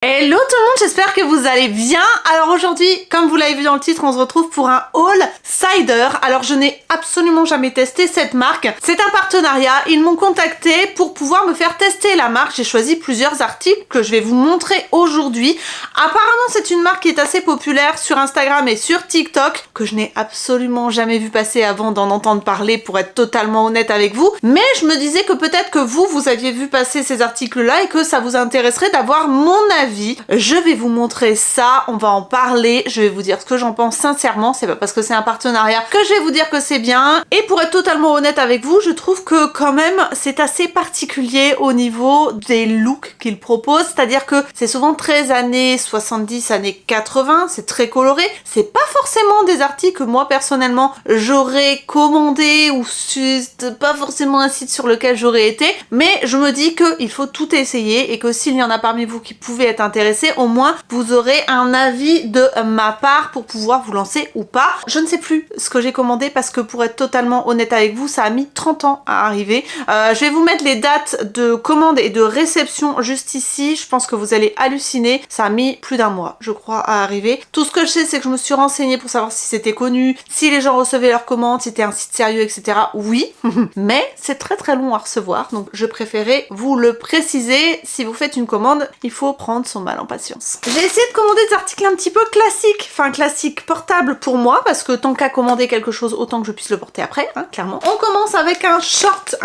Hello tout le monde, j'espère que vous allez bien. Alors aujourd'hui, comme vous l'avez vu dans le titre, on se retrouve pour un haul cider. Alors je n'ai absolument jamais testé cette marque. C'est un partenariat, ils m'ont contacté pour pouvoir me faire tester la marque. J'ai choisi plusieurs articles que je vais vous montrer aujourd'hui. Apparemment c'est une marque qui est assez populaire sur Instagram et sur TikTok, que je n'ai absolument jamais vu passer avant d'en entendre parler, pour être totalement honnête avec vous. Mais je me disais que peut-être que vous aviez vu passer ces articles-là et que ça vous intéresserait d'avoir mon avis. Je vais vous montrer ça, on va en parler, je vais vous dire ce que j'en pense sincèrement, c'est pas parce que c'est un partenariat que je vais vous dire que c'est bien. Et pour être totalement honnête avec vous, je trouve que quand même c'est assez particulier au niveau des looks qu'ils proposent, c'est-à-dire que c'est souvent très années 70, années 80, c'est très coloré, c'est pas forcément des articles que moi personnellement j'aurais commandé ou c'est pas forcément un site sur lequel j'aurais été, mais je me dis qu'il faut tout essayer et que s'il y en a parmi vous qui pouvaient être intéressés, au moins vous aurez un avis de ma part pour pouvoir vous lancer ou pas. Je ne sais plus ce que j'ai commandé parce que pour être totalement honnête avec vous, ça a mis 30 ans à arriver. Je vais vous mettre les dates de commande et de réception juste ici. Je pense que vous allez halluciner. Ça a mis plus d'un mois, je crois, à arriver. Tout ce que je sais, c'est que je me suis renseignée pour savoir si c'était connu, si les gens recevaient leurs commandes, si c'était un site sérieux, etc. Oui, mais c'est très très long à recevoir, donc je préférais vous le préciser. Si vous faites une commande, il faut prendre son mal en patience. J'ai essayé de commander des articles un petit peu classiques, enfin classiques, portables pour moi, parce que tant qu'à commander quelque chose, autant que je puisse le porter après, hein, clairement. On commence avec un short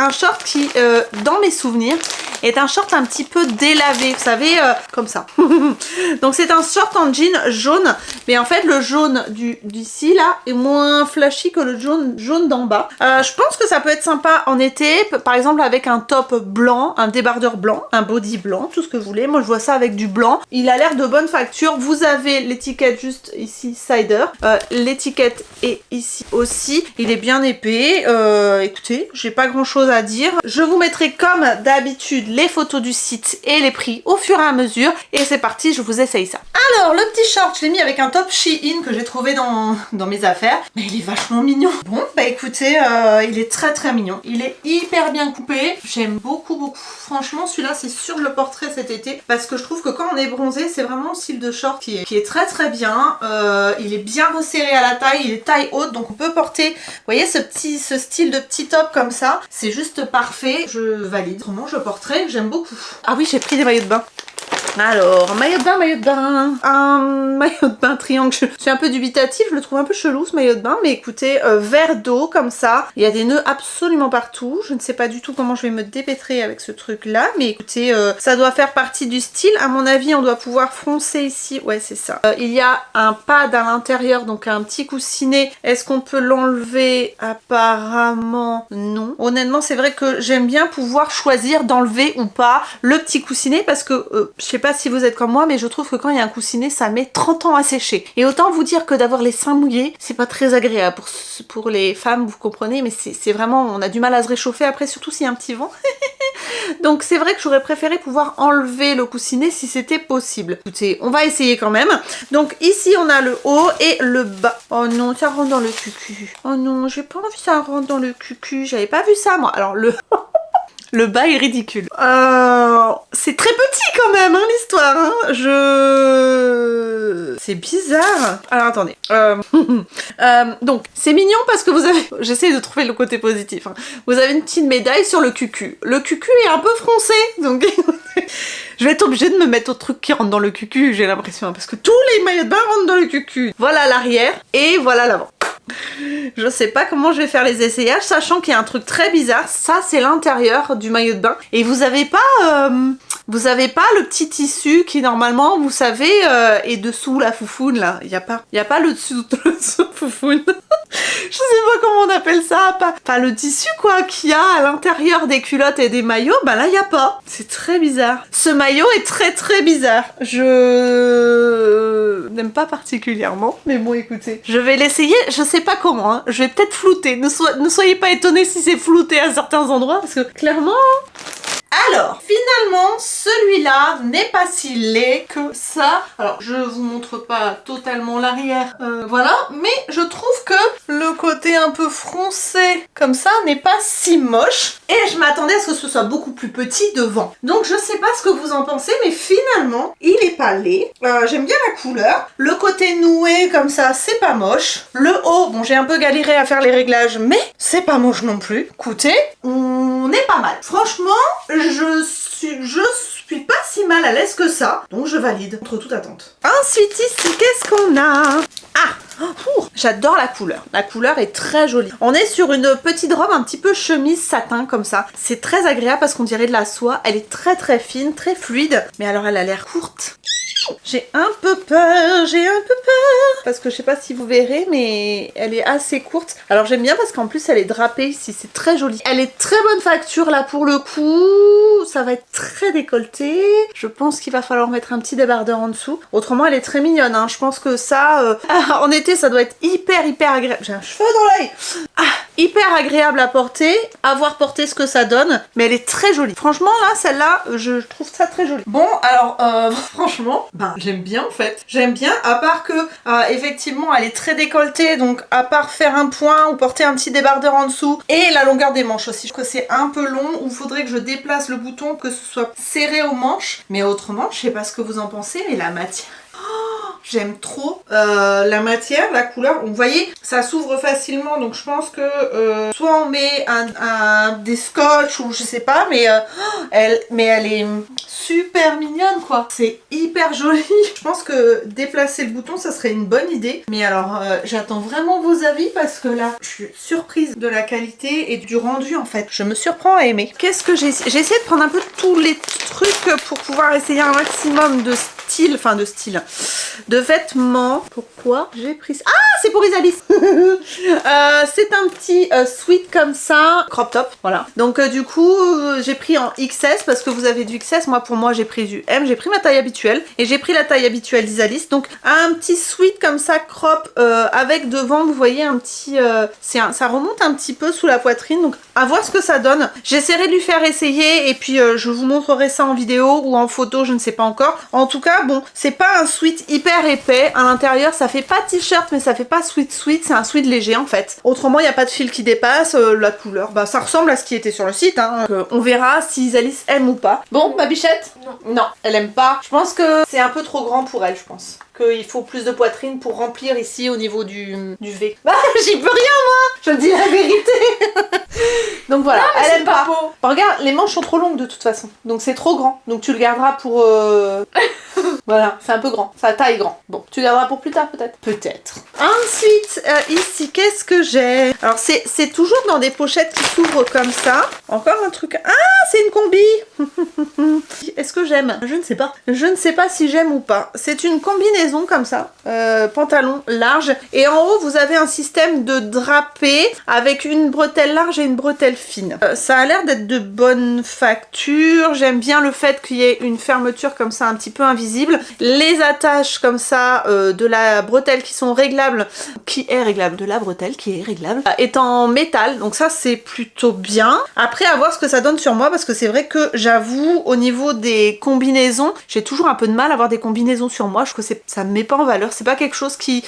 qui, dans mes souvenirs, est un short un petit peu délavé, vous savez, comme ça. Donc c'est un short en jean jaune, mais en fait le jaune d'ici là est moins flashy que le jaune d'en bas. Je pense que ça peut être sympa en été, par exemple avec un top blanc, un débardeur blanc, un body blanc, tout ce que vous voulez. Moi je vois ça avec du blanc. Il a l'air de bonne facture. Vous avez l'étiquette juste ici, cider. L'étiquette est ici aussi. Il est bien épais. Écoutez, j'ai pas grand chose à dire. Je vous mettrai comme d'habitude les photos du site et les prix au fur et à mesure. Et c'est parti, je vous essaye ça. Alors, le petit short, je l'ai mis avec un top Shein que j'ai trouvé dans mes affaires. Mais il est vachement mignon. Bon, bah écoutez, il est très très mignon. Il est hyper bien coupé. J'aime beaucoup beaucoup. Franchement, celui-là, c'est sûr que je le porterai cet été parce que je trouve que quand on est bronzé, c'est vraiment le style de short qui est très très bien. Il est bien resserré à la taille, il est taille haute, donc on peut porter, vous voyez, ce style de petit top comme ça. C'est juste parfait. Je valide. Vraiment, je porterai. J'aime beaucoup. Ah oui, j'ai pris des maillots de bain. Alors, maillot de bain, un maillot de bain triangle, je suis un peu dubitative, je le trouve un peu chelou ce maillot de bain, mais écoutez, vert d'eau comme ça, il y a des nœuds absolument partout, je ne sais pas du tout comment je vais me dépêtrer avec ce truc là, mais écoutez, ça doit faire partie du style, à mon avis on doit pouvoir froncer ici, ouais c'est ça. Il y a un pad à l'intérieur, donc un petit coussinet, est-ce qu'on peut l'enlever? Apparemment non. Honnêtement c'est vrai que j'aime bien pouvoir choisir d'enlever ou pas le petit coussinet parce que, je sais pas si vous êtes comme moi, mais je trouve que quand il y a un coussinet, ça met 30 ans à sécher. Et autant vous dire que d'avoir les seins mouillés, c'est pas très agréable pour les femmes, vous comprenez, mais c'est vraiment, on a du mal à se réchauffer après, surtout s'il y a un petit vent. Donc c'est vrai que j'aurais préféré pouvoir enlever le coussinet si c'était possible. Écoutez, on va essayer quand même. Donc ici on a le haut et le bas. Oh non, ça rentre dans le cucu. Oh non, j'ai pas envie que ça rentre dans le cucu. J'avais pas vu ça moi. Alors le... Le bas est ridicule. C'est très petit quand même, hein, l'histoire. Hein. C'est bizarre. Alors attendez. Donc, c'est mignon parce que vous avez... J'essaie de trouver le côté positif. Hein. Vous avez une petite médaille sur le cucu. Le cucu est un peu froncé. Donc, je vais être obligée de me mettre au truc qui rentre dans le cucu, j'ai l'impression. Parce que tous les maillots de bain rentrent dans le cucu. Voilà l'arrière et voilà l'avant. Je sais pas comment je vais faire les essayages, sachant qu'il y a un truc très bizarre. Ça, c'est l'intérieur du maillot de bain. Et vous avez pas le petit tissu qui, normalement, vous savez, est dessous la foufoune, là. Il y a pas le dessous foufoune. Je sais pas comment on appelle ça. Pas le tissu, quoi, qu'il y a à l'intérieur des culottes et des maillots. Bah là, il y a pas. C'est très bizarre. Ce maillot est très très bizarre. Je n'aime pas particulièrement. Mais bon, écoutez. Je vais l'essayer. Je sais pas comment, hein. Je vais peut-être flouter. Ne soyez pas étonnés si c'est flouté à certains endroits, parce que clairement... Alors, finalement, celui-là n'est pas si laid que ça. Alors, je vous montre pas totalement l'arrière, voilà. Mais je trouve que le côté un peu froncé comme ça n'est pas si moche. Et je m'attendais à ce que ce soit beaucoup plus petit devant. Donc je sais pas ce que vous en pensez, mais finalement, il est pas laid. J'aime bien la couleur. Le côté noué comme ça, c'est pas moche. Le haut, bon j'ai un peu galéré à faire les réglages, mais c'est pas moche non plus. Écoutez, on est pas mal. Franchement, je suis pas si mal à l'aise que ça, donc je valide contre toute attente. Ensuite ici, qu'est-ce qu'on a? J'adore la couleur. La couleur est très jolie. On est sur une petite robe un petit peu chemise satin comme ça. C'est très agréable parce qu'on dirait de la soie. Elle est très très fine, très fluide. Mais alors elle a l'air courte. J'ai un peu peur, parce que je sais pas si vous verrez, mais elle est assez courte. Alors j'aime bien parce qu'en plus elle est drapée ici, c'est très joli. Elle est très bonne facture là pour le coup, ça va être très décolleté. Je pense qu'il va falloir mettre un petit débardeur en dessous. Autrement elle est très mignonne, hein. Je pense que ça, en été ça doit être hyper agréable. J'ai un cheveu dans l'œil. Hyper agréable à porter, à voir porter ce que ça donne, mais elle est très jolie. Franchement là, celle-là, je trouve ça très joli. Bon alors, franchement, j'aime bien en fait. J'aime bien, à part que effectivement elle est très décolletée, donc à part faire un point ou porter un petit débardeur en dessous, et la longueur des manches aussi. Je trouve que c'est un peu long, ou faudrait que je déplace le bouton, que ce soit serré aux manches. Mais autrement, je sais pas ce que vous en pensez, mais la matière... J'aime trop la matière, la couleur. Vous voyez, ça s'ouvre facilement, donc je pense que soit on met des scotch ou je sais pas, mais elle est super mignonne quoi. C'est hyper joli. Je pense que déplacer le bouton, ça serait une bonne idée. Mais alors, j'attends vraiment vos avis parce que là, je suis surprise de la qualité et du rendu en fait. Je me surprends à aimer. Qu'est-ce que j'ai essayé de prendre un peu tous les trucs pour pouvoir essayer un maximum de de vêtements. Pourquoi j'ai pris ça? Ah, c'est pour Isalis. C'est un petit sweat comme ça, crop top, voilà. Donc du coup, j'ai pris en XS parce que vous avez du XS. Pour moi, j'ai pris du M. J'ai pris ma taille habituelle et j'ai pris la taille habituelle d'Isalis. Donc un petit sweat comme ça, crop, avec devant, vous voyez un petit, ça remonte un petit peu sous la poitrine. Donc à voir ce que ça donne. J'essaierai de lui faire essayer et puis je vous montrerai ça en vidéo ou en photo, je ne sais pas encore. En tout cas, bon, c'est pas un sweat hyper épais. À l'intérieur, ça fait pas t-shirt, mais ça fait pas sweat. C'est un sweat léger en fait. Autrement, il n'y a pas de fil qui dépasse. La couleur, ça ressemble à ce qui était sur le site. Hein. On verra si Isalis aime ou pas. Bon, ma bichette? Non, elle aime pas. Je pense que c'est un peu trop grand pour elle, je pense. Qu'il faut plus de poitrine pour remplir ici au niveau du V. J'y peux rien moi. Je dis la vérité. Donc voilà, non, elle aime pas. Regarde, les manches sont trop longues de toute façon. Donc c'est trop grand. Donc tu le garderas pour... Voilà, c'est un peu grand. Ça taille grand. Bon, tu le garderas pour plus tard peut-être. Peut-être. Ensuite, ici, qu'est-ce que j'ai? Alors c'est toujours dans des pochettes qui s'ouvrent comme ça. Encore un truc... Ah, c'est une combi. Est-ce que j'aime? Je ne sais pas. Je ne sais pas si j'aime ou pas. C'est une combinaison comme ça. Pantalon large. Et en haut, vous avez un système de drapé avec une bretelle large et une bretelle fine. Ça a l'air d'être de bonne facture. J'aime bien le fait qu'il y ait une fermeture comme ça un petit peu invisible. Les attaches comme ça de la bretelle qui sont réglables, de la bretelle qui est réglable, est en métal. Donc ça, c'est plutôt bien. Après, à voir ce que ça donne sur moi parce que c'est vrai que j'avoue, au niveau des combinaisons, j'ai toujours un peu de mal à avoir des combinaisons sur moi. Je trouve que ça me met pas en valeur. C'est pas quelque chose qui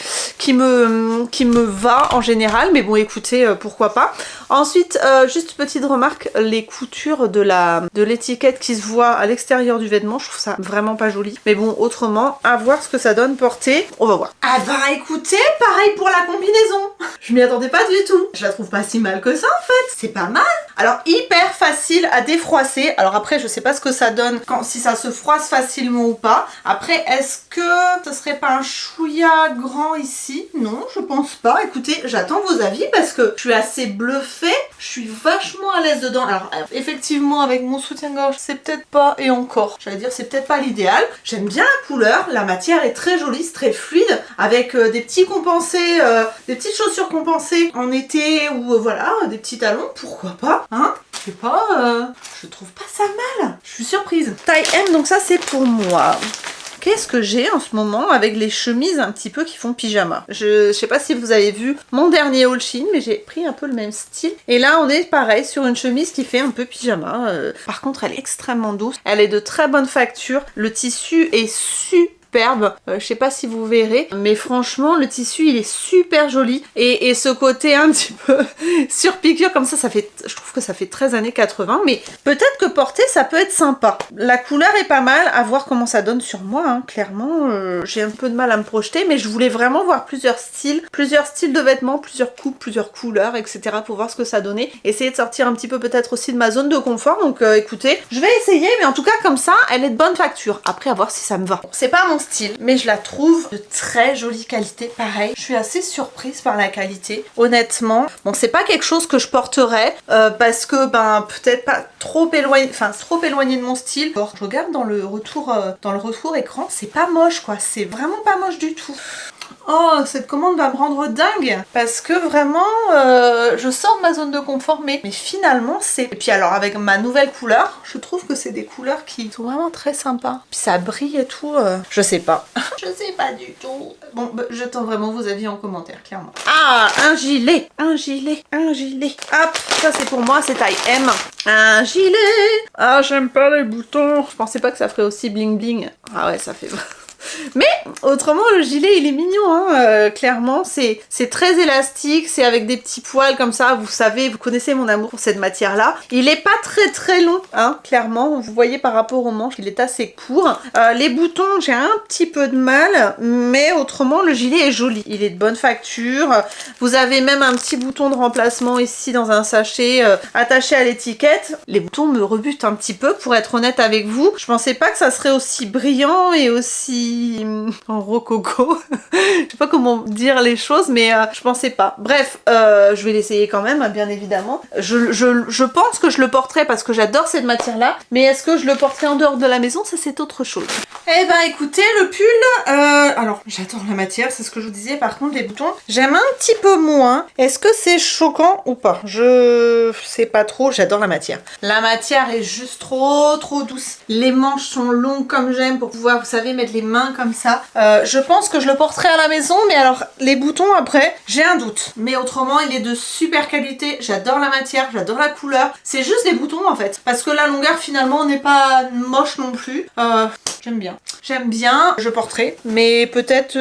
me va en général. Mais bon, écoutez, pourquoi pas. Ensuite, juste petite remarque, les coutures de l'étiquette qui se voit à l'extérieur du vêtement, je trouve ça vraiment pas joli. Mais bon, autrement, à voir ce que ça donne porter. On va voir. Ah bah écoutez, pareil pour la combinaison. Je m'y attendais pas du tout. Je la trouve pas si mal que ça en fait. C'est pas mal. Alors hyper facile à défroisser. Alors après, je sais pas ce que ça donne si ça se froisse facilement ou pas. Après, est-ce que ce serait pas un chouïa grand ici? Non, je pense pas. Écoutez, j'attends vos avis parce que je suis assez bluffée. Je suis vachement à l'aise dedans. Alors effectivement, avec mon soutien-gorge, c'est peut-être pas, et encore, j'allais dire, c'est peut-être pas l'idéal. J'aime bien la couleur. La matière est très jolie, c'est très fluide, avec des petits compensés, des petites chaussures compensées en été ou voilà, des petits talons. Pourquoi pas? Hein? Je sais pas, je trouve pas ça mal. Je suis surprise. Taille M, donc ça c'est pour moi. Qu'est-ce que j'ai en ce moment avec les chemises un petit peu qui font pyjama? Je sais pas si vous avez vu mon dernier haul Shein, mais j'ai pris un peu le même style. Et là, on est pareil sur une chemise qui fait un peu pyjama. Par contre, elle est extrêmement douce. Elle est de très bonne facture. Le tissu est super superbe. Je sais pas si vous verrez, mais franchement le tissu il est super joli et ce côté un petit peu sur piqûre comme ça fait, je trouve que ça fait très années 80, mais peut-être que porter ça peut être sympa. La couleur est pas mal, à voir comment ça donne sur moi, hein. Clairement j'ai un peu de mal à me projeter, mais je voulais vraiment voir plusieurs styles de vêtements, plusieurs coupes, plusieurs couleurs, etc. pour voir ce que ça donnait. Essayer de sortir un petit peu peut-être aussi de ma zone de confort, donc écoutez, je vais essayer, mais en tout cas comme ça, elle est de bonne facture. Après, à voir si ça me va. C'est pas mon style, mais je la trouve de très jolie qualité, pareil. Je suis assez surprise par la qualité, honnêtement. Bon, c'est pas quelque chose que je porterais, parce que, ben, peut-être pas trop éloigné, enfin, trop éloigné de mon style. Alors, je regarde dans le retour écran, c'est pas moche, quoi. C'est vraiment pas moche du tout. Oh, cette commande va me rendre dingue parce que vraiment, je sors de ma zone de confort, mais finalement, c'est... Et puis alors, avec ma nouvelle couleur, je trouve que c'est des couleurs qui sont vraiment très sympas. Puis ça brille et tout, je sais pas. Je sais pas du tout. Bon, bah, j'attends vraiment vos avis en commentaire, clairement. Ah, un gilet. Hop, ça c'est pour moi, c'est taille M. Un gilet. Ah, j'aime pas les boutons. Je pensais pas que ça ferait aussi bling bling. Ah ouais, ça fait... Mais autrement le gilet il est mignon, hein. Clairement c'est très élastique, c'est avec des petits poils comme ça, vous savez, vous connaissez mon amour pour cette matière là. Il est pas très long, hein, clairement, vous voyez par rapport aux manches, il est assez court. Les boutons j'ai un petit peu de mal, mais autrement le gilet est joli, il est de bonne facture. Vous avez même un petit bouton de remplacement ici dans un sachet attaché à l'étiquette. Les boutons me rebutent un petit peu pour être honnête avec vous, je pensais pas que ça serait aussi brillant et aussi en rococo. Je sais pas comment dire les choses, mais je pensais pas. Bref, je vais l'essayer quand même, bien évidemment. Je pense que je le porterai parce que j'adore cette matière-là, mais est-ce que je le porterai en dehors de la maison? Ça, c'est autre chose. Eh ben, écoutez, le pull, alors, j'adore la matière, c'est ce que je vous disais. Par contre, les boutons, j'aime un petit peu moins. Est-ce que c'est choquant ou pas? Je sais pas trop, j'adore la matière. La matière est juste trop douce. Les manches sont longues comme j'aime pour pouvoir, vous savez, mettre les mains comme ça. Je pense que je le porterai à la maison, mais alors les boutons après, j'ai un doute. Mais autrement, il est de super qualité. J'adore la matière, j'adore la couleur. C'est juste les boutons en fait, parce que la longueur finalement n'est pas moche non plus. J'aime bien. J'aime bien, je porterai, mais peut-être,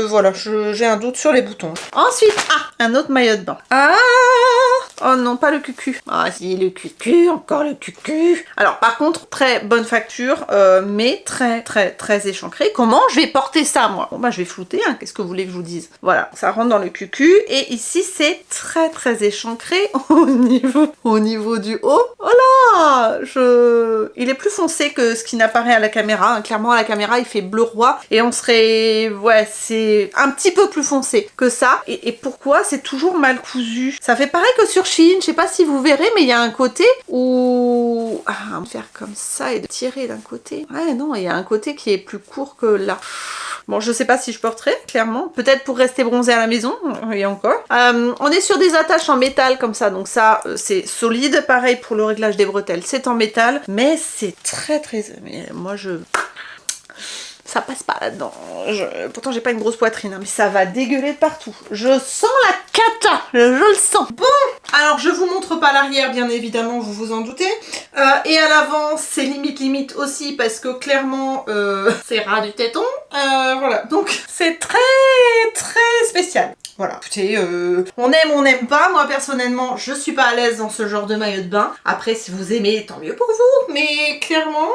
voilà, j'ai un doute sur les boutons. Ensuite, un autre maillot de bain. Oh non, pas le cucu. Ah si, le cucu, encore le cucu. Alors par contre, très bonne facture, mais très échancré. Comment je vais porter ça, moi? Bon bah je vais flouter, hein, qu'est-ce que vous voulez que je vous dise? Voilà, ça rentre dans le cucu, et ici c'est très échancré au niveau du haut. Oh là, il est plus foncé que ce qui n'apparaît à la caméra, hein. Clairement à la caméra il fait bleu roi, et on serait... Ouais, c'est un petit peu plus foncé que ça. Et pourquoi? C'est toujours mal cousu. Ça fait pareil que sur Shein, je sais pas si vous verrez, mais il y a un côté où... on va faire comme ça et de tirer d'un côté. Ouais, non, il y a un côté qui est plus court que là. Bon, je sais pas si je porterai, clairement. Peut-être pour rester bronzé à la maison, et encore. On est sur des attaches en métal comme ça, donc ça, c'est solide. Pareil pour le réglage des bretelles, c'est en métal, mais c'est très... Mais moi, ça passe pas là-dedans. Pourtant, j'ai pas une grosse poitrine, hein, mais ça va dégueuler de partout. Je sens la cata, je le sens. Bon, alors je vous montre pas l'arrière, bien évidemment, vous vous en doutez. Et à l'avant, c'est limite aussi, parce que clairement, c'est ras du téton. Voilà, donc c'est très spécial. Voilà, écoutez, on aime, on n'aime pas. Moi, personnellement, je suis pas à l'aise dans ce genre de maillot de bain. Après, si vous aimez, tant mieux pour vous. Mais clairement,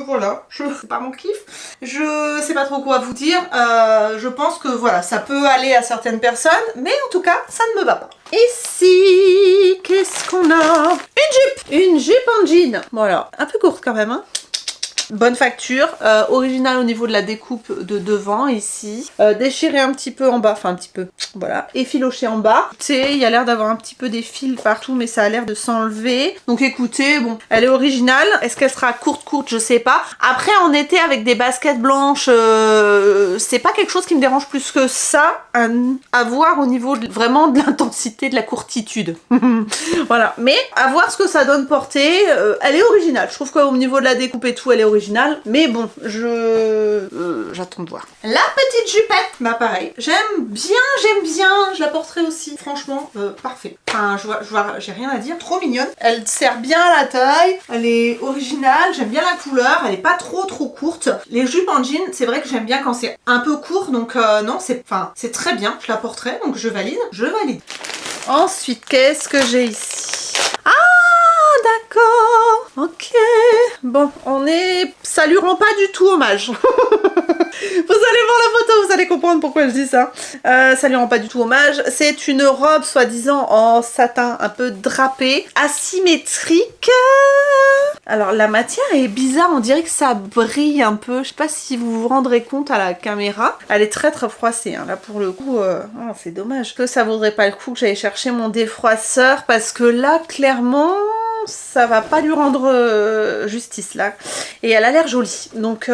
voilà, c'est pas mon kiff. Je sais pas trop quoi vous dire. Je pense que, voilà, ça peut aller à certaines personnes. Mais en tout cas, ça ne me va pas. Ici, qu'est-ce qu'on a? Une jupe en jean. Voilà, un peu courte quand même, hein. Bonne facture, original au niveau de la découpe de devant ici, déchiré un petit peu en bas, enfin un petit peu, voilà, effiloché en bas. Écoutez, il y a l'air d'avoir un petit peu des fils partout, mais ça a l'air de s'enlever. Donc écoutez, bon, elle est originale. Est-ce qu'elle sera courte, je sais pas. Après, en été avec des baskets blanches, c'est pas quelque chose qui me dérange plus que ça à voir au niveau vraiment de l'intensité de la courtitude. Voilà, mais à voir ce que ça donne porter. Elle est originale. Je trouve qu'au niveau de la découpe et tout, elle est originale, mais bon, j'attends de voir. La petite jupette, bah pareil, j'aime bien, je la porterai aussi, franchement, parfait. Enfin, j'ai rien à dire, trop mignonne. Elle sert bien à la taille, elle est originale, j'aime bien la couleur, elle est pas trop courte. Les jupes en jean, c'est vrai que j'aime bien quand c'est un peu court, donc non, c'est très bien, je la porterai, donc je valide. Ensuite, qu'est-ce que j'ai ici? Ah, d'accord, ok. Bon, ça lui rend pas du tout hommage. Vous allez voir la photo, vous allez comprendre pourquoi je dis ça. Ça lui rend pas du tout hommage. C'est une robe soi-disant en satin un peu drapé, asymétrique. Alors la matière est bizarre, on dirait que ça brille un peu. Je sais pas si vous vous rendrez compte à la caméra. Elle est très froissée, hein. Là pour le coup, c'est dommage. Que ça vaudrait pas le coup que j'aille chercher mon défroisseur parce que là clairement ça va pas lui rendre justice là. Et elle a l'air jolie. Donc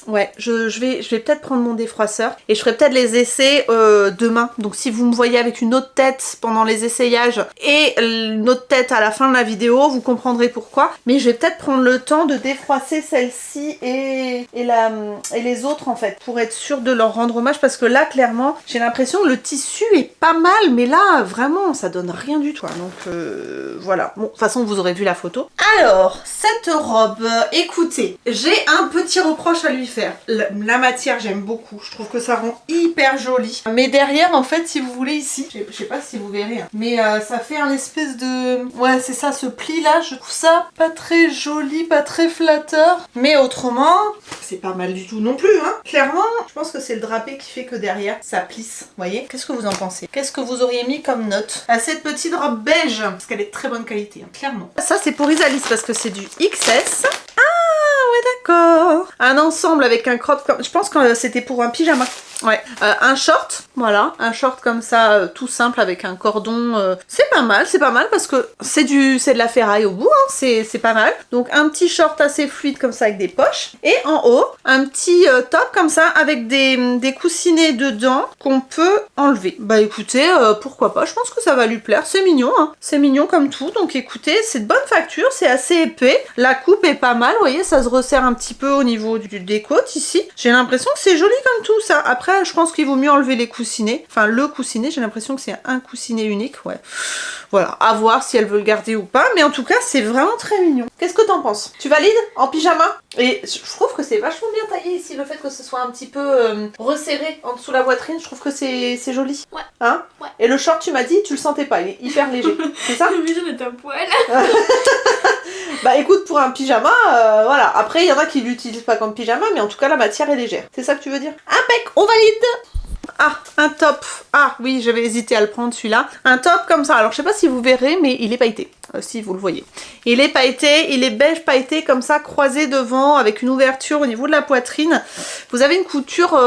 ouais, je vais peut-être prendre mon défroisseur et je ferai peut-être les essais demain. Donc si vous me voyez avec une autre tête pendant les essayages et une autre tête à la fin de la vidéo, vous comprendrez pourquoi. Mais je vais peut-être prendre le temps de défroisser celle-ci et les autres en fait pour être sûre de leur rendre hommage parce que là clairement j'ai l'impression que le tissu est pas mal mais là vraiment ça donne rien du tout. Donc voilà. Bon, de toute façon vous aurez vu la photo. Alors, cette robe, écoutez, j'ai un petit reproche à lui faire. La matière, j'aime beaucoup. Je trouve que ça rend hyper joli. Mais derrière, en fait, si vous voulez ici, je sais pas si vous verrez, hein, mais ça fait un espèce de... Ouais, c'est ça, ce pli-là, je trouve ça pas très joli, pas très flatteur. Mais autrement, c'est pas mal du tout non plus, hein. Clairement, je pense que c'est le drapé qui fait que derrière, ça plisse. Vous voyez? Qu'est-ce que vous en pensez? Qu'est-ce que vous auriez mis comme note à cette petite robe beige? Parce qu'elle est de très bonne qualité, hein, clairement. Ça, c'est pour Isalis parce que c'est du XS. Ah, ouais, d'accord. Un ensemble avec un crop comme... Je pense que c'était pour un pyjama. Ouais, un short, voilà, un short comme ça, tout simple avec un cordon, c'est pas mal parce que c'est de la ferraille au bout, hein, c'est pas mal. Donc un petit short assez fluide comme ça avec des poches et en haut un petit top comme ça avec des coussinets dedans qu'on peut enlever. Bah écoutez, pourquoi pas, je pense que ça va lui plaire, c'est mignon, hein, c'est mignon comme tout. Donc écoutez, c'est de bonne facture, c'est assez épais, la coupe est pas mal, vous voyez, ça se resserre un petit peu au niveau des côtes ici. J'ai l'impression que c'est joli comme tout ça. Après je pense qu'il vaut mieux enlever les coussinets. Enfin, le coussinet, j'ai l'impression que c'est un coussinet unique, ouais. Voilà, à voir si elle veut le garder ou pas. Mais en tout cas, c'est vraiment très mignon. Qu'est-ce que t'en penses? Tu valides? En pyjama? Et je trouve que c'est vachement bien taillé ici. Le fait que ce soit un petit peu resserré en dessous de la poitrine, je trouve que c'est joli. Ouais. Hein? Ouais. Et le short, tu m'as dit, tu le sentais pas. Il est hyper léger. C'est ça? Mais j'en ai un poil. Bah écoute, pour un pyjama, voilà. Après, il y en a qui l'utilisent pas comme pyjama, mais en tout cas, la matière est légère. C'est ça que tu veux dire? Impec, on valide! Ah, un top. Ah oui, j'avais hésité à le prendre celui-là. Un top comme ça. Alors je sais pas si vous verrez, mais il est pailleté. Si vous le voyez. Il est pailleté, il est beige pailleté comme ça, croisé devant, avec une ouverture au niveau de la poitrine. Vous avez une couture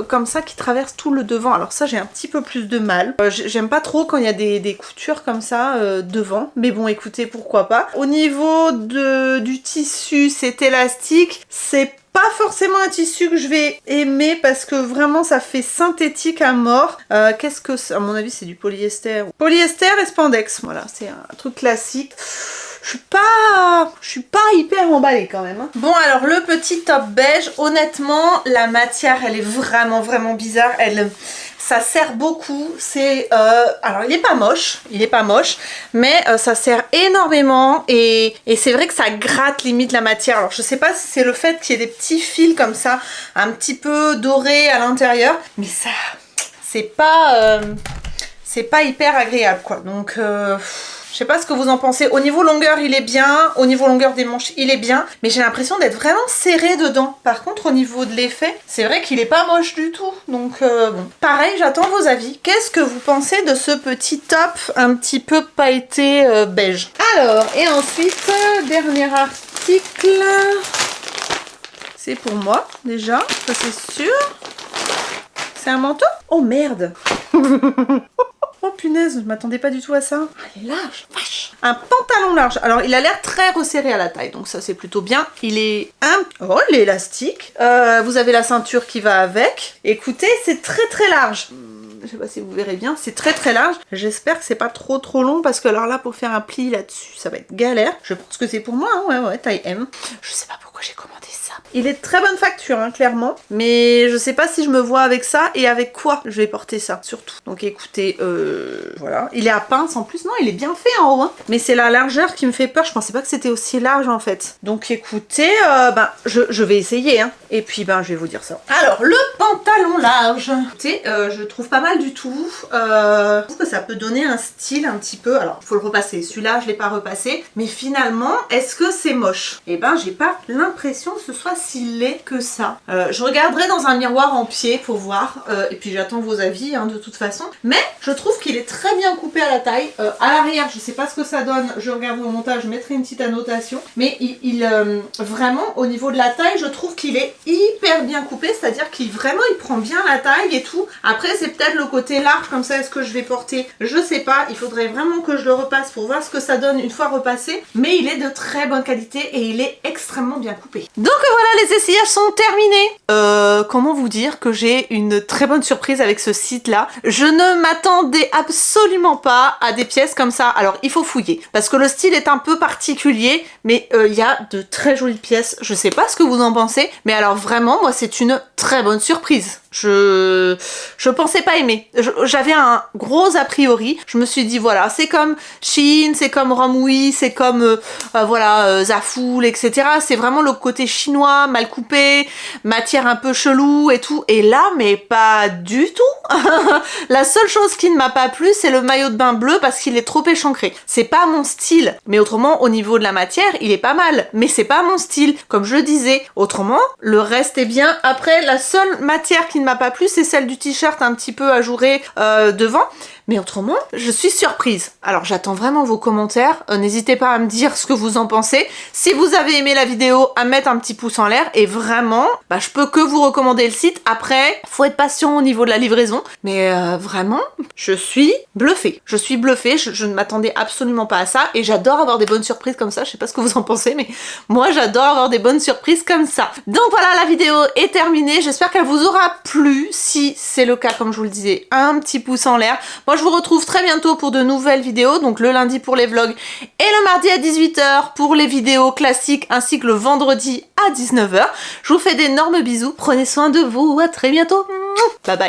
comme ça qui traverse tout le devant. Alors ça, j'ai un petit peu plus de mal. J'aime pas trop quand il y a des coutures comme ça devant. Mais bon, écoutez, pourquoi pas. Au niveau du tissu, c'est élastique. C'est pas forcément un tissu que je vais aimer parce que vraiment ça fait synthétique à mort. Qu'est-ce que c'est? À mon avis c'est du polyester. Polyester et spandex, voilà, c'est un truc classique. Je suis pas hyper emballée quand même. Hein. Bon alors le petit top beige, honnêtement la matière elle est vraiment bizarre. Ça sert beaucoup, alors il est pas moche, mais ça sert énormément et c'est vrai que ça gratte limite la matière. Alors je sais pas si c'est le fait qu'il y ait des petits fils comme ça, un petit peu dorés à l'intérieur, mais ça, c'est pas hyper agréable quoi. Donc je sais pas ce que vous en pensez. Au niveau longueur, il est bien. Au niveau longueur des manches, il est bien. Mais j'ai l'impression d'être vraiment serré dedans. Par contre, au niveau de l'effet, c'est vrai qu'il est pas moche du tout. Donc, bon. Pareil, j'attends vos avis. Qu'est-ce que vous pensez de ce petit top un petit peu pailleté beige? Alors, et ensuite, dernier article. C'est pour moi, déjà. Ça, c'est sûr. C'est un manteau? Oh, merde. Oh punaise, je m'attendais pas du tout à ça. Ah, il est large, vache. Un pantalon large. Alors, il a l'air très resserré à la taille, donc ça c'est plutôt bien. Il est Oh, il est élastique. Vous avez la ceinture qui va avec. Écoutez, c'est très large. Je sais pas si vous verrez bien, c'est très large. J'espère que c'est pas trop long parce que alors là, pour faire un pli là-dessus, ça va être galère. Je pense que c'est pour moi, hein, ouais, taille M. Je sais pas pourquoi pourquoi j'ai commandé ça. Il est de très bonne facture, hein, clairement. Mais je sais pas si je me vois avec ça et avec quoi je vais porter ça, surtout. Donc écoutez, voilà. Il est à pince en plus. Non, il est bien fait en haut. Hein. Mais c'est la largeur qui me fait peur. Je pensais pas que c'était aussi large en fait. Donc écoutez, je vais essayer. Hein. Et puis je vais vous dire ça. Alors, le pantalon large. Écoutez, je trouve pas mal du tout. Je trouve que ça peut donner un style un petit peu. Alors, il faut le repasser. Celui-là, je l'ai pas repassé. Mais finalement, est-ce que c'est moche? Eh ben, j'ai pas l'impression que ce soit si laid que ça. Je regarderai dans un miroir en pied pour voir. Et puis, j'attends vos avis, hein, de toute façon. Mais je trouve qu'il est très bien coupé à la taille. À l'arrière, je sais pas ce que ça donne. Je regarde au montage, je mettrai une petite annotation. Mais vraiment, au niveau de la taille, je trouve qu'il est hyper bien coupé. C'est-à-dire qu'il prend bien la taille et tout. Après, c'est peut-être le côté large comme ça. Est-ce que je vais porter? Je sais pas. Il faudrait vraiment que je le repasse pour voir ce que ça donne une fois repassé. Mais il est de très bonne qualité et il est extrêmement bien coupé. Donc voilà, les essayages sont terminés. Comment vous dire que j'ai une très bonne surprise avec ce site-là. Je ne m'attendais absolument pas à des pièces comme ça. Alors, il faut fouiller parce que le style est un peu particulier, mais il y a de très jolies pièces. Je sais pas ce que vous en pensez, mais alors vraiment, moi, c'est une très bonne surprise. Je pensais pas aimer. J'avais un gros a priori. Je me suis dit voilà, c'est comme Shein, c'est comme Romwe, c'est comme Zaful, etc. C'est vraiment le côté chinois, mal coupé, matière un peu chelou et tout. Et là, mais pas du tout. La seule chose qui ne m'a pas plu, c'est le maillot de bain bleu parce qu'il est trop échancré. C'est pas mon style. Mais autrement, au niveau de la matière, il est pas mal. Mais c'est pas mon style, comme je le disais. Autrement, le reste est bien. Après, la seule matière qui ne m'a pas plu, c'est celle du t-shirt un petit peu ajouré devant. Mais autrement, je suis surprise. Alors j'attends vraiment vos commentaires. N'hésitez pas à me dire ce que vous en pensez. Si vous avez aimé la vidéo, à mettre un petit pouce en l'air. Et vraiment, je peux que vous recommander le site. Après, faut être patient au niveau de la livraison. Mais vraiment, je suis bluffée. Je suis bluffée. Je ne m'attendais absolument pas à ça. Et j'adore avoir des bonnes surprises comme ça. Je sais pas ce que vous en pensez, mais moi j'adore avoir des bonnes surprises comme ça. Donc voilà, la vidéo est terminée. J'espère qu'elle vous aura plu. Si c'est le cas, comme je vous le disais, un petit pouce en l'air. Moi, je vous retrouve très bientôt pour de nouvelles vidéos, donc le lundi pour les vlogs et le mardi à 18 h pour les vidéos classiques, ainsi que le vendredi à 19 h. Je vous fais d'énormes bisous, prenez soin de vous, à très bientôt, bye bye.